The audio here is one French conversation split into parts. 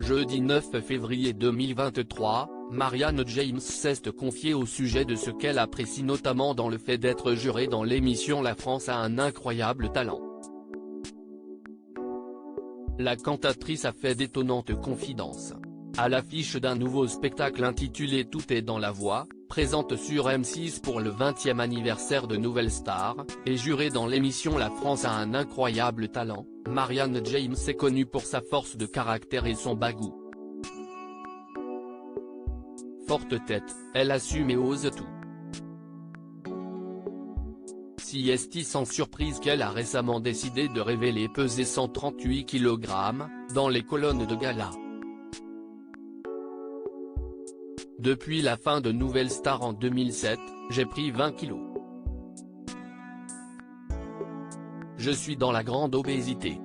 Jeudi 9 février 2023, Marianne James s'est confiée au sujet de ce qu'elle apprécie notamment dans le fait d'être jurée dans l'émission La France a un incroyable talent. La cantatrice a fait d'étonnantes confidences. À l'affiche d'un nouveau spectacle intitulé Tout est dans la voix, présente sur M6 pour le 20e anniversaire de Nouvelle Star, et jurée dans l'émission La France a un incroyable talent, Marianne James est connue pour sa force de caractère et son bagou. Forte tête, elle assume et ose tout. Si est-il sans surprise qu'elle a récemment décidé de révéler peser 138 kg, dans les colonnes de gala. Depuis la fin de Nouvelle Star en 2007, j'ai pris 20 kilos. Je suis dans la grande obésité.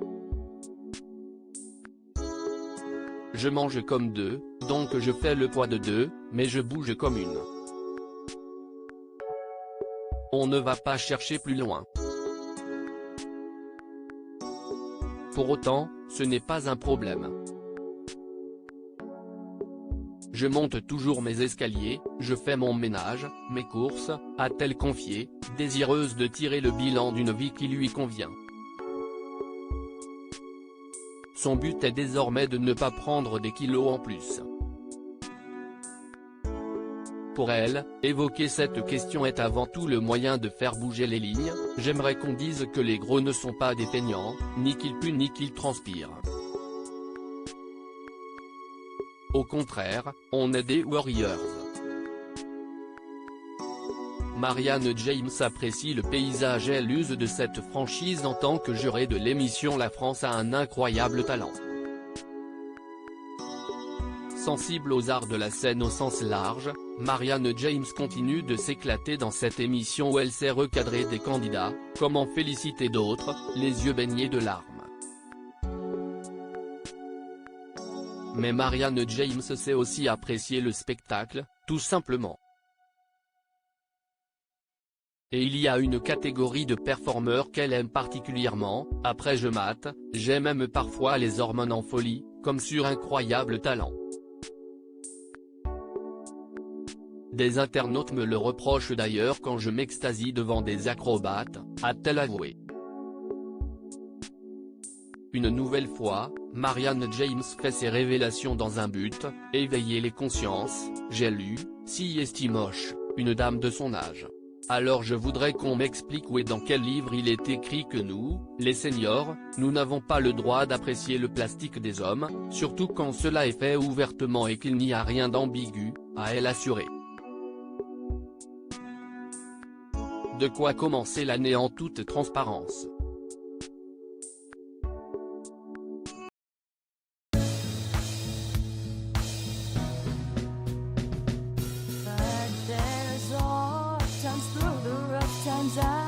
Je mange comme deux, donc je fais le poids de deux, mais je bouge comme une. On ne va pas chercher plus loin. Pour autant, ce n'est pas un problème. Je monte toujours mes escaliers, je fais mon ménage, mes courses, a-t-elle confié, désireuse de tirer le bilan d'une vie qui lui convient. Son but est désormais de ne pas prendre des kilos en plus. Pour elle, évoquer cette question est avant tout le moyen de faire bouger les lignes. J'aimerais qu'on dise que les gros ne sont pas des feignants, ni qu'ils puent ni qu'ils transpirent. Au contraire, on est des warriors. Marianne James apprécie le paysage et elle use de cette franchise en tant que jurée de l'émission La France a un incroyable talent. Sensible aux arts de la scène au sens large, Marianne James continue de s'éclater dans cette émission où elle sait recadrer des candidats, comme en féliciter d'autres, les yeux baignés de larmes. Mais Marianne James sait aussi apprécier le spectacle, tout simplement. Et il y a une catégorie de performeurs qu'elle aime particulièrement, après Je mate, j'ai même parfois les hormones en folie, comme sur Incroyable Talent. Des internautes me le reprochent d'ailleurs quand je m'extasie devant des acrobates, a-t-elle avoué. Une nouvelle fois, Marianne James fait ses révélations dans un but, éveiller les consciences. J'ai lu, si est moche, une dame de son âge. Alors je voudrais qu'on m'explique où et dans quel livre il est écrit que nous, les seniors, nous n'avons pas le droit d'apprécier le plastique des hommes, surtout quand cela est fait ouvertement et qu'il n'y a rien d'ambigu, a-elle assuré. De quoi commencer l'année en toute transparence. Through the rough times